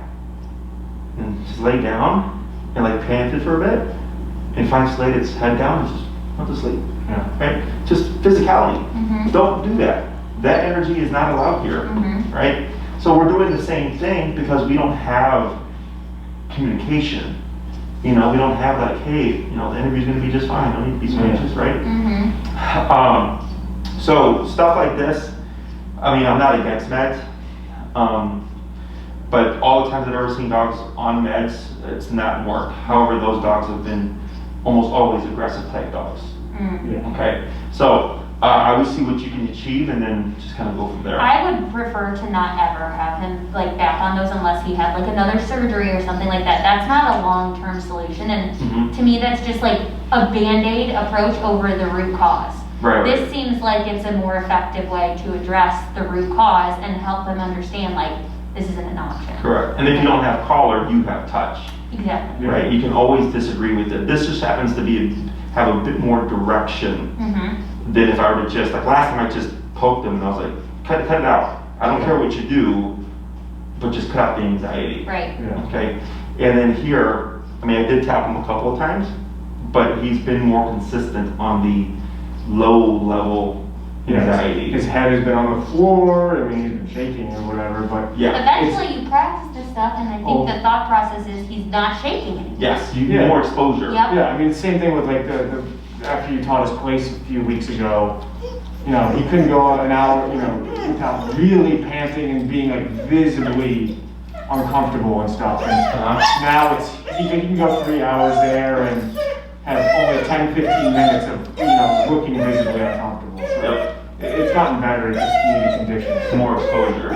and just laid down and like panted for a bit and finally laid its head down and just went to sleep. Right? Just physicality. Don't do that. That energy is not allowed here. Right? So we're doing the same thing because we don't have communication. You know, we don't have like, hey, you know, the interview's going to be just fine. Don't need to be so anxious, right? So stuff like this. I mean, I'm not against meds, but all the times I've ever seen dogs on meds, it's not worked. However, those dogs have been almost always aggressive type dogs. Okay, so I would see what you can achieve and then just kind of go from there. I would prefer to not ever have him like back on those unless he had like another surgery or something like that. That's not a long-term solution, and to me that's just like a Band-Aid approach over the root cause. This seems like it's a more effective way to address the root cause and help them understand like this isn't an option. Correct. And if you don't have collar, you have touch. Exactly. Right? You can always disagree with it. This just happens to have a bit more direction than if I were to just, like last time I just poked him and I was like, cut it out. I don't care what you do, but just cut out the anxiety. Right. Okay? And then here, I mean, I did tap him a couple of times, but he's been more consistent on the low level anxiety. His head has been on the floor, I mean, he's been shaking or whatever, but Eventually you practice this stuff and I think the thought process is he's not shaking anymore. Yes, you need more exposure. I mean, the same thing with like the after you taught us place a few weeks ago, you know, he couldn't go an hour, you know, without really panting and being like visibly uncomfortable and stuff. And now he can go 3 hours there and have only 10-15 minutes of, you know, looking visibly uncomfortable. So it's gotten better, it just needed conditions. More exposure.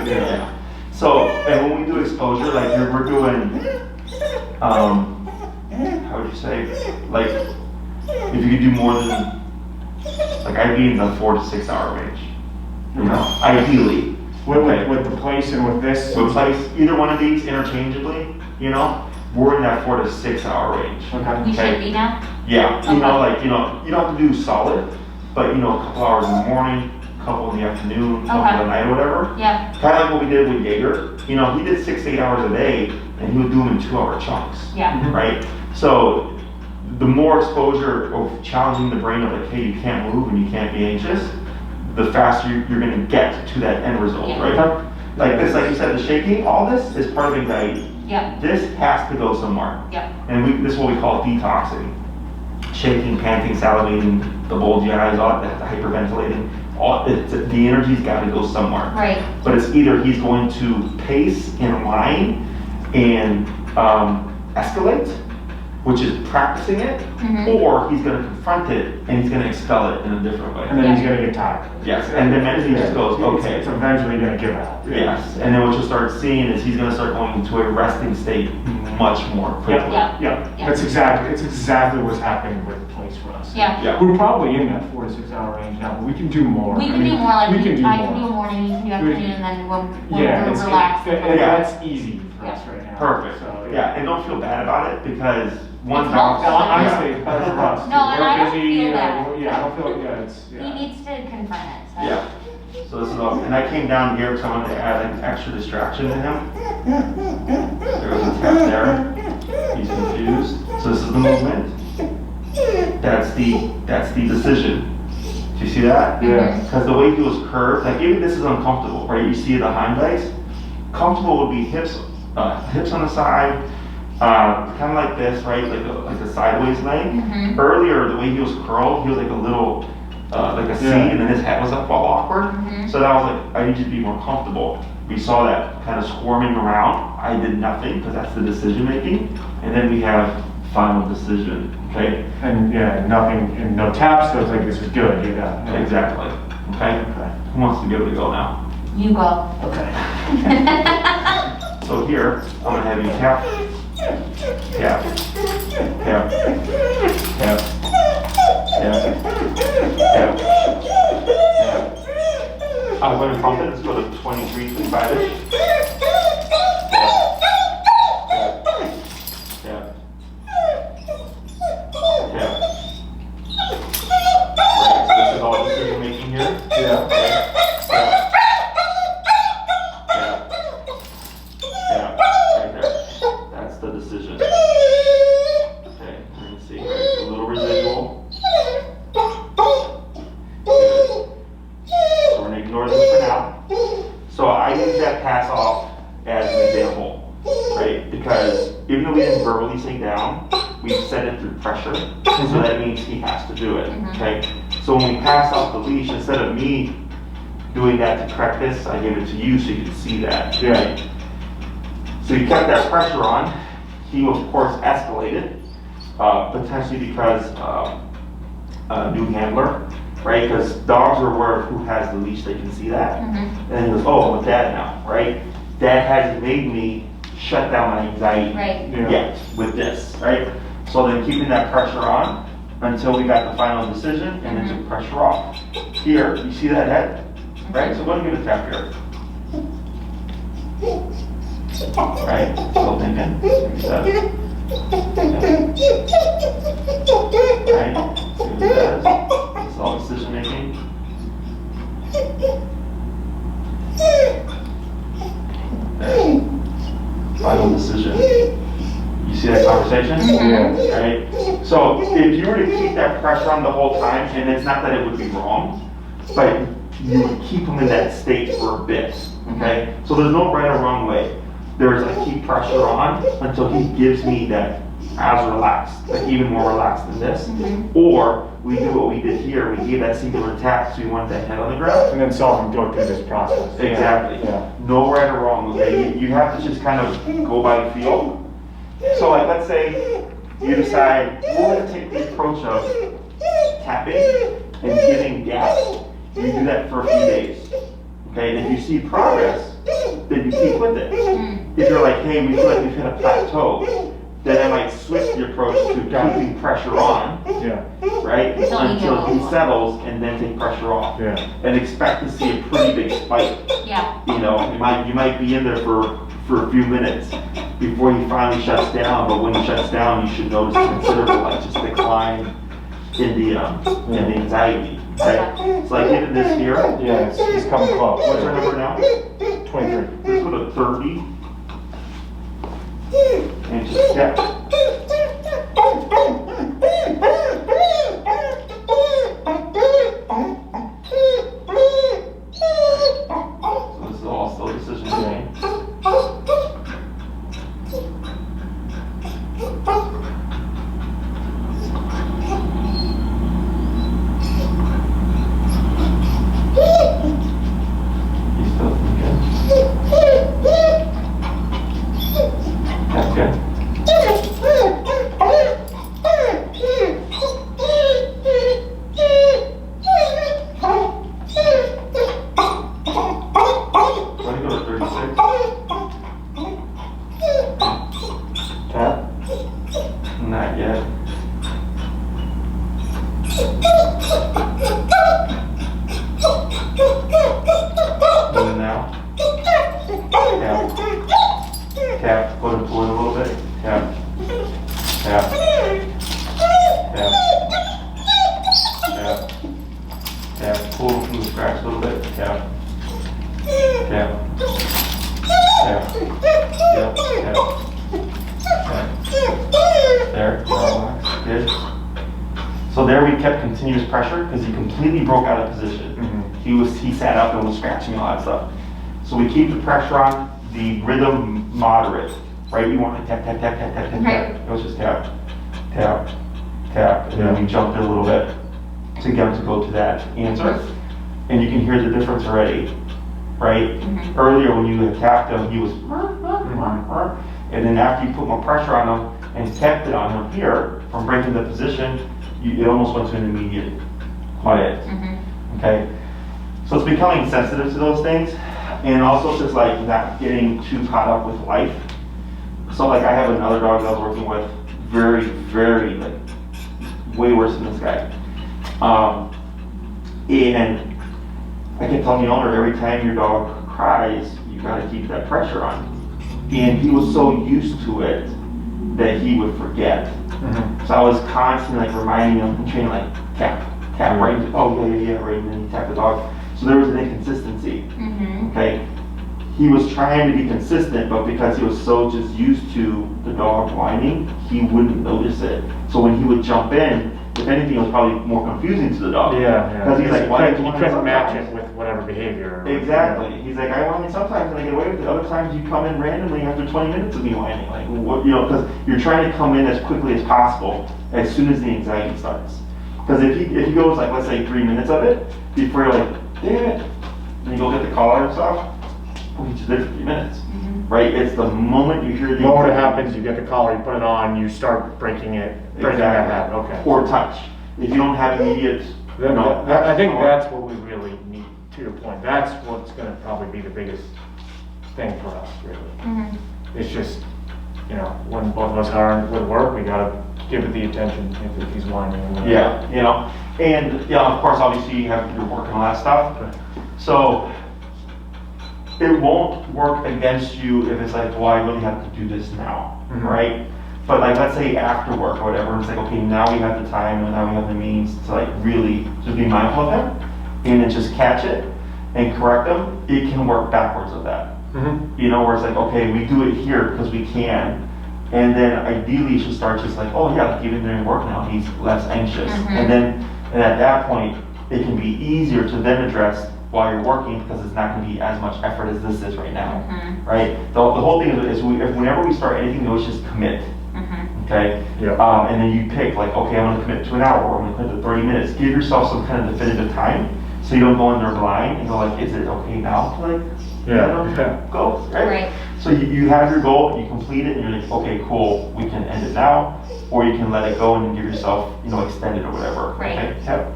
So, and when we do exposure, like we're doing, how would you say, like, if you could do more than, like I'd be in the 4 to 6 hour range, you know, ideally. With the place and with this? With place, either one of these interchangeably, you know, we're in that 4 to 6 hour range. We should be now? Yeah, you know, like, you know, you don't have to do solid, but you know, a couple hours in the morning, a couple in the afternoon, a couple at night or whatever. Kind of like what we did with Jaeger. You know, he did 6 to 8 hours a day and he would do them in 2 hour chunks. Right? So the more exposure of challenging the brain of like, hey, you can't move and you can't be anxious, the faster you're going to get to that end result, right? Like this, like you said, the shaking, all this is part of anxiety. This has to go somewhere. And this is what we call detoxing. Shaking, panting, salivating, the bulgy eyes, all that, the hyperventilating, the energy's got to go somewhere. But it's either he's going to pace in line and escalate, which is practicing it, or he's going to confront it and he's going to expel it in a different way. And then he's going to get tired. Yes, and then mentally he just goes, okay. It's eventually going to give out. Yes, and then what you'll start seeing is he's going to start going into a resting state much more quickly. It's exactly what's happening with the place for us. We're probably in that 4 to 6 hour range now, but we can do more. We can do more, like I can do morning, you can do afternoon, and then we're relaxed. That's easy for us right now. Perfect. So, and don't feel bad about it because one honestly, it's better for us. No, and I don't feel that. I don't feel He needs to confront it. So. So this is all, and I came down here because I wanted to add an extra distraction to him. There was a tap there. He's confused. So this is the movement. That's the decision. Do you see that? Because the way he was curved, like even this is uncomfortable, right? You see the hind legs. Comfortable would be hips on the side, kind of like this, right? Like a sideways leg. Earlier, the way he was curled, he was like a little, like a C, and then his head was up all awkward. So that was like, I need you to be more comfortable. we saw that kind of squirming around. I did nothing because that's the decision making. And then we have final decision, okay? And yeah, nothing, and no taps, so it's like, this is good, yeah. Exactly, okay? Who wants to give it a go now? You go. Okay. So here, I'm gonna have you tap, tap, tap, tap, tap, tap, tap. I'm gonna pump it, let's go to 23, 25-ish. Tap, tap, tap. Right, so this is all decision making here. Yeah. Tap, tap, tap, right there. That's the decision. Okay, we're gonna see, right, a little residual. Good. So we're gonna ignore this for now. So I use that pass off as an example, right? Because even though we didn't verbally say down, we've said it through pressure. So that means he has to do it, okay? So when we pass off the leash, instead of me doing that to correct this, I gave it to you so you could see that, right? So you kept that pressure on. He of course escalated, potentially because a new handler, right? Because dogs are aware of who has the leash, they can see that. And then he goes, oh, I'm with Dad now, right? Dad hasn't made me shut down my anxiety Right. yet with this, right? So then keeping that pressure on until we got the final decision and then took pressure off. Here, you see that head? Right? So go ahead and give it a tap here. Right? Still thinking. Reset. Right? See what it does. It's all decision making. There. Final decision. You see that conversation? Yeah. Right? So if you were to keep that pressure on the whole time, and it's not that it would be wrong, but you would keep him in that state for a bit, okay? So there's no right or wrong way. There's a keep pressure on until he gives me that as relaxed, like even more relaxed than this. Or we do what we did here, we gave that singular tap, so we want that head on the ground. And then saw him go through this process. Exactly. Yeah. No right or wrong, okay? You have to just kind of go by feel. So like, let's say you decide, we're gonna take the approach of tapping and giving gas. You do that for a few days, okay? And if you see progress, then you keep with it. If you're like, hey, we feel like we've hit a plateau, then I might switch the approach to keeping pressure on, Yeah. right? It's not Until easy. he settles and then take pressure off. Yeah. And expect to see a pretty big spike. Yeah. You know, you might be in there for a few minutes before he finally shuts down, but when he shuts down, you should notice a considerable, like, just decline in the anxiety, right? So like given this here, Yeah, he's coming close. what's our number now? 23. Let's go to 30. And just step. So this is all still decision making. He's still thinking. That's good. Want to go to 36? Tap. Not yet. Even now. Tap. Tap. Go to pull in a little bit. Tap. Tap. Tap. Tap. Tap. Pull from the scratch a little bit. Tap. Tap. Tap. Yep. Tap. Tap. There. Relax. Good. So there we kept continuous pressure because he completely broke out of position. He sat up and was scratching all that stuff. So we keep the pressure on, the rhythm moderate, right? We want to tap, tap, tap, tap, tap, tap, tap. It was just tap, tap, tap, and then we jumped it a little bit to get him to go to that answer. And you can hear the difference already. right? Mhm. Earlier when you had tapped him, he was, and then after you put more pressure on him and kept it on him here, from breaking the position, it almost went to an immediate quiet, Mhm. okay? So it's becoming sensitive to those things, and also just like not getting too caught up with life. So like I have another dog that I was working with, very, very, like, way worse than this guy. And I kept telling the owner, every time your dog cries, you gotta keep that pressure on. And he was so used to it that he would forget. Mm-hmm. So I was constantly like reminding him and training like tap, tap, right? Oh yeah, right, and then you tap the dog. So there was an inconsistency, Mhm. okay? He was trying to be consistent, but because he was so just used to the dog whining, he wouldn't notice it. So when he would jump in, if anything, it was probably more confusing to the dog. Yeah. Because he's like, why you you couldn't match sometimes? it with whatever behavior. Exactly. He's like, I whine sometimes and I get away with it. Other times you come in randomly after 20 minutes of me whining. Like, what, because you're trying to come in as quickly as possible as soon as the anxiety starts. Because if he goes like, let's say 3 minutes of it, before you're like, damn it, and you go get the collar and stuff, well, you just did it for 3 minutes. Mhm. Right? It's the moment you hear the The moment it anxiety. happens, you get the collar, you put it on, you start breaking that habit. Okay. Or touch. If you don't have immediate, I think that's what we really need, to your point. That's what's going to probably be the biggest thing for us, really. Mhm. It's just, when both of us are with work, we got to give it the attention if he's whining. Yeah, and of course, obviously you have your work and all that stuff. So it won't work against you if it's like, well, I really have to do this now, Mhm. right? But like, let's say after work or whatever, it's like, okay, now we have the time and now we have the means to like really just be mindful of him and then just catch it and correct him. It can work backwards of that. Mm-hmm. Where it's like, okay, we do it here because we can. And then ideally you should start just like, oh yeah, like even during work now, he's less anxious. Mhm. And at that point, it can be easier to then address while you're working because it's not going to be as much effort as this is right now, Mhm. right? The whole thing is whenever we start anything, we always just commit, Mhm. okay? Yeah. And then you pick like, okay, I'm going to commit to an hour, or I'm going to commit to 30 minutes. Give yourself some kind of definitive time so you don't go in there blind and go like, is it okay now to like, Yeah. go, right? Right. So you have your goal, you complete it, and you're like, okay, cool, we can end it now, or you can let it go and then give yourself, extend it or whatever. Right. Okay? Yep.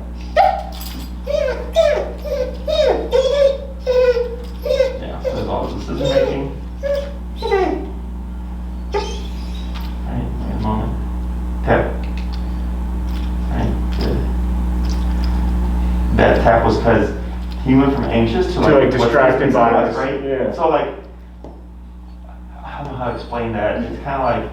Yeah, so there's all the decision making. Right, wait a moment. Tap. Right, good. That tap was because he went from anxious to like distracted by us, us, right? yeah. So like, I don't know how to explain that. It's kind of like,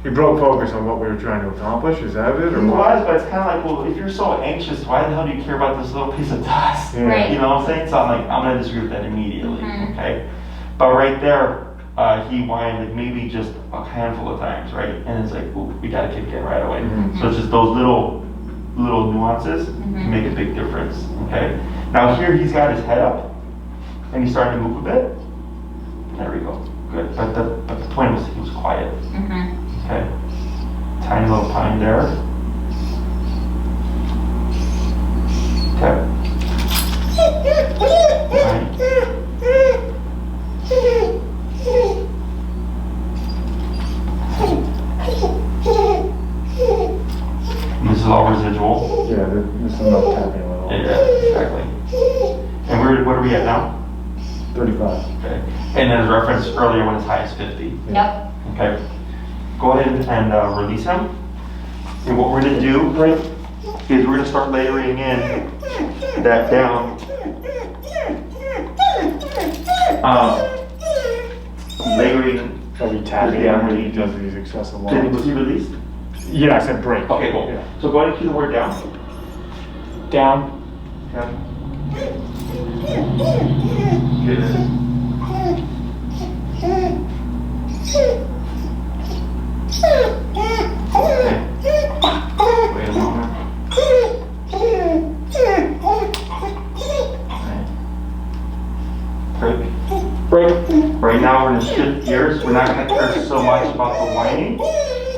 He broke focus on what we were trying to accomplish, is that it? Or it what? was, but it's kind of like, well, if you're so anxious, why the hell do you care about this little piece of dust? Yeah. Right. You know what I'm saying? So I'm like, I'm gonna disagree with that immediately, Mhm. okay? But right there, he whined like maybe just a handful of times, right? And it's like, well, we gotta kick in right away. Mhm. So it's just those little nuances Mhm. can make a big difference, okay? Now here he's got his head up, and he's starting to move a bit. There we go, good. But the point was he was quiet, Mhm. okay? Tiny little pine there. Okay. Right. And this is all residual. Yeah, this is not tapping at all. Yeah, exactly. And what are we at now? 35. Okay. And as referenced earlier, when it's high as 50. Yep. Okay. Go ahead and release him. And what we're going to do is we're going to start layering in that down. Layering. Are we tapping him when he does these excessive Was lines? he released? Yeah, I said break. Okay, cool. Yeah. So go ahead and cue the word down. Down. Okay. Good. Wait a moment. Break. Break. Right now we're gonna shift gears. We're not gonna care so much about the whining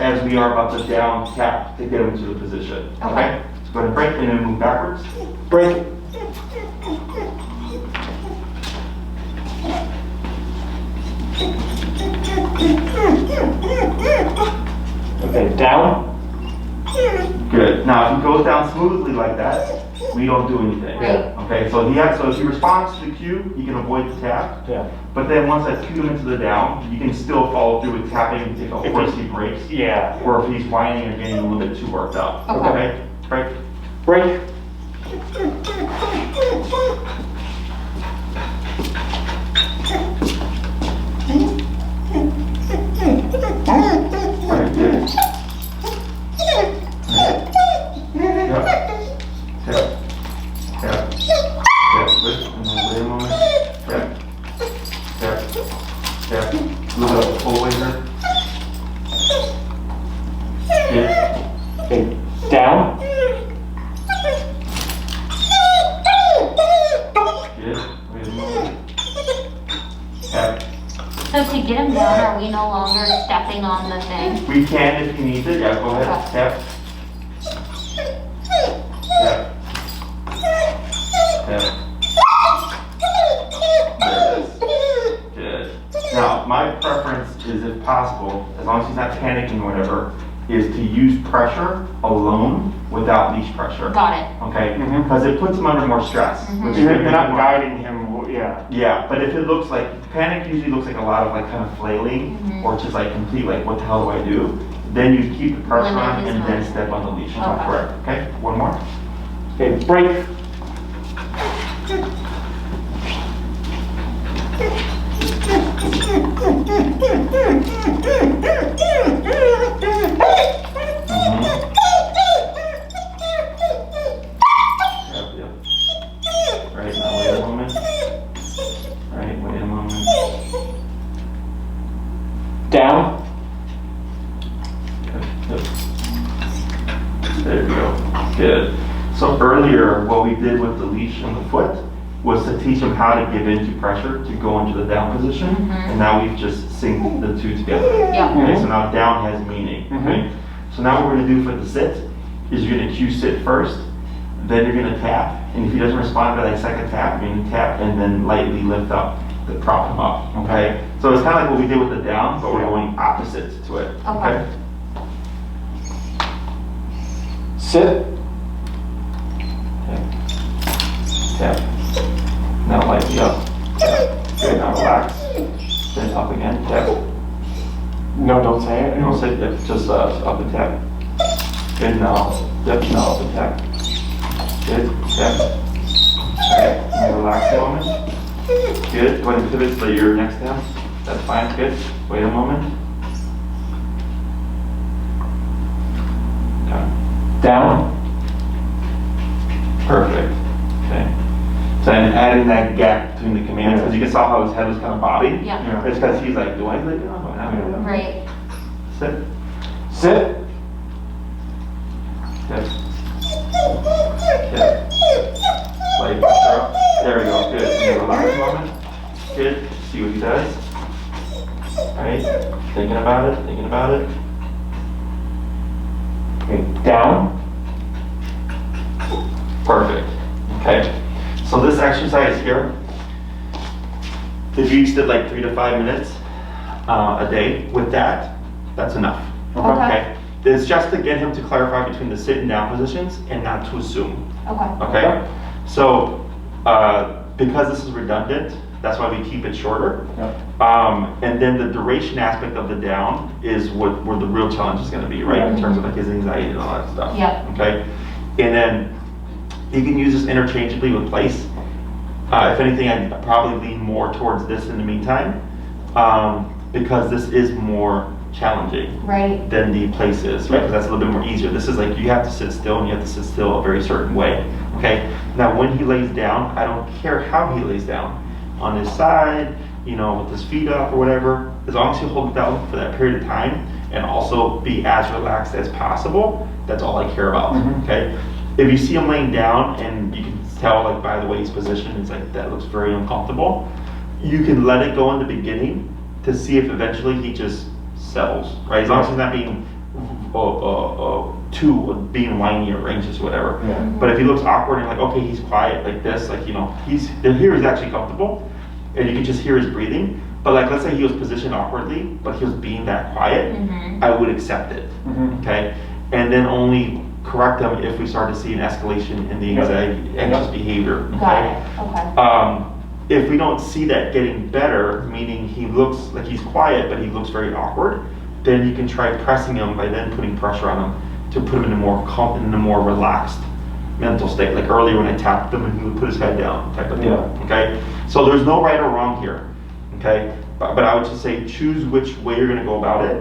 as we are about the down tap to get them into the position. Okay. So go ahead and break and then move backwards. Break. Okay, down. Good. Now, if he goes down smoothly like that, we don't do anything. Right. Okay, so if he responds to the cue, he can avoid the tap. Yeah. But then once I've cued him into the down, you can still follow through with tapping if of course he breaks. Yeah. Or if he's whining or getting a little bit too worked up. Okay. Break. Break. Alright, good. Yep. Tap. Tap. Tap. Wait a moment. Tap. Tap. Tap. A little bit of pull away here. Good. Okay, down. Good. Wait a moment. Tap. So to get him down, are we no longer stepping on the thing? We can if he needs it. Yeah, go ahead. Okay. Tap. Tap. Tap. There it is. Good. Now, my preference is, if possible, as long as he's not panicking or whatever, is to use pressure alone without leash pressure. Got it. Okay? Mhm. Because it puts him under more stress. Which is You're gonna not make him- guiding him, yeah. Yeah, but if it looks like, panic usually looks like a lot of like kind of flailing or just like complete like, what the hell do I do? Then you keep the pressure Limit on his and then motion. step on the leash. Is Okay. that correct? Okay, one more. Okay, break. Yep, yep. Right, now wait a moment. Right, wait a moment. Down. Yep, yep. There you go. Good. So earlier, what we did with the leash and the foot was to teach him how to give into pressure to go into the down position. And now we've just synced the two together. Yeah. Okay, so now down has meaning. Okay? So now what we're gonna do for the sit is you're gonna cue sit first, then you're gonna tap, and if he doesn't respond to that second tap, you're gonna tap and then lightly lift up to prop him up. Okay? So it's kind of like what we did with the down, but we're going opposite to it. Okay. Sit. Tap. Now lightly up. Tap. Good, now relax. Then up again, tap. No, don't say it. No, sit, yep, just up and tap. Good, now, yep, now up and tap. Good, tap. Alright, now relax a moment. Good, go ahead and pivot to your next down. That's fine, good. Wait a moment. Okay. Down. Perfect. Okay. So I'm adding that gap between the commands, because you can saw how his head was kind of bobbing. Yeah. It's because he's like, do I lay down? Do I not lay down? Right. Sit. Sit. Good. Good. Like, throw. There we go. Good. And then relax a moment. Good. See what he does. Alright. Thinking about it. Thinking about it. Okay, down. Perfect. Okay. So this exercise here, if you did like 3 to 5 minutes a day with that, that's enough. Okay. It's just to get him to clarify between the sit and down positions and not to assume. Okay. Okay? So, because this is redundant, that's why we keep it shorter. Yep. And then the duration aspect of the down is where the real challenge is going to be, right? In terms of like his anxiety and all that stuff. Yeah. Okay? And then you can use this interchangeably with place. If anything, I'd probably lean more towards this in the meantime, because this is more challenging Right. than the place is, right? Because that's a little bit more easier. This is like you have to sit still and you have to sit still a very certain way. Okay? Now when he lays down, I don't care how he lays down. On his side, you know, with his feet up or whatever, as long as you hold it down for that period of time and also be as relaxed as possible, that's all I care about. Okay? If you see him laying down and you can tell like by the way he's positioned, it's like that looks very uncomfortable, you can let it go in the beginning to see if eventually he just settles, right? As long as he's not being being whiny or anxious or whatever. Yeah. But if he looks awkward and like, okay, he's quiet like this, like, you know, here he's actually comfortable and you can just hear his breathing, But like, let's say he was positioned awkwardly, but he was being that quiet, I would accept it, okay? And then only correct them if we start to see an escalation in the anxiety, anxious behavior, Got okay? it, okay. If we don't see that getting better, meaning he looks like he's quiet, but he looks very awkward, then you can try pressing him by then putting pressure on him to put him in a more calm, in a more relaxed mental state. Like earlier when I tapped him and he would put his head down, type of deal. Okay. So there's no right or wrong here. Okay. But I would just say choose which way you're going to go about it,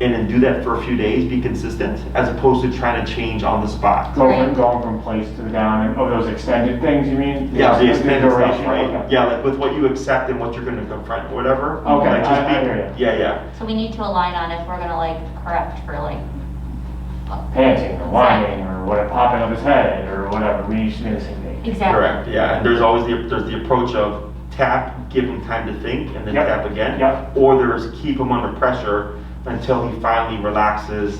and then do that for a few days. Be consistent, as opposed to trying to change on the spot. Going from place to the down, and those extended things, you mean? Yeah, the extended stuff, duration, right? okay. Yeah, like with what you accept and what you're going to confront, or whatever. Okay, Like, just I hear you. Yeah. So we need to align on if we're gonna like correct for like. Panting or whining or what, popping up his head or whatever, we should be the same thing. Exactly. Correct. Yeah, and there's always the approach of tap, give him time to think, and then tap again. Or there's keep him under pressure until he finally relaxes,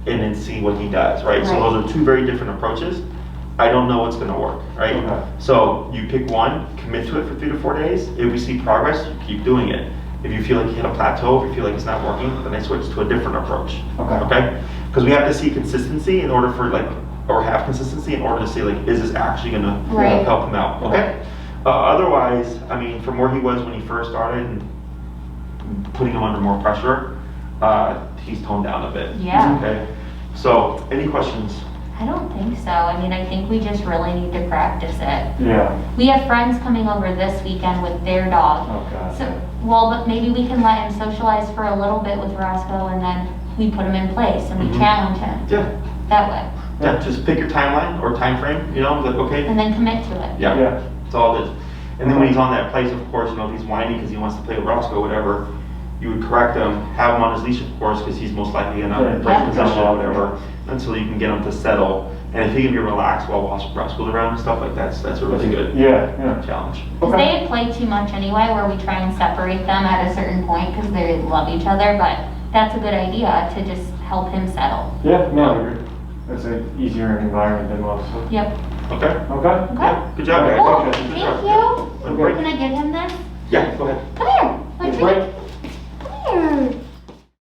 and then see what he does. Right. So those are two very different approaches. I don't know what's going to work. Right. Okay. So you pick one, commit to it for 3 to 4 days. If we see progress, you keep doing it. If you feel like you hit a plateau, if you feel like it's not working, then I switch to a different approach. Okay? Because we have to see consistency in order for or have consistency in order to see is this actually going to help him out? Okay? Otherwise, I mean, from where he was when he first started and putting him under more pressure, he's toned down a bit. Yeah. Okay? So, any questions? I don't think so. I mean, I think we just really need to practice it. Yeah. We have friends coming over this weekend with their dog. Oh, God. So, but maybe we can let him socialize for a little bit with Roscoe, and then we put him in place and we challenge him. Yeah. That way. Yeah, just pick your timeline or time frame, okay? And then commit to it. Yeah. Yeah. That's all it is. And then when he's on that place, of course, if he's whiny because he wants to play with Roscoe, whatever, you would correct him, have him on his leash, of course, because he's most likely going to break possession or whatever, until you can get him to settle. And if he can be relaxed while Roscoe's around and stuff like that, that's a really good challenge. Because they had played too much anyway, where we try and separate them at a certain point because they love each other, but that's a good idea to just help him settle. Yeah, no, I agree. That's an easier environment than most. So. Yep. Okay. Okay. Yeah, good job, guys. Cool. Thank you. Okay. Can I give him this? Yeah, go ahead. Come here. Break.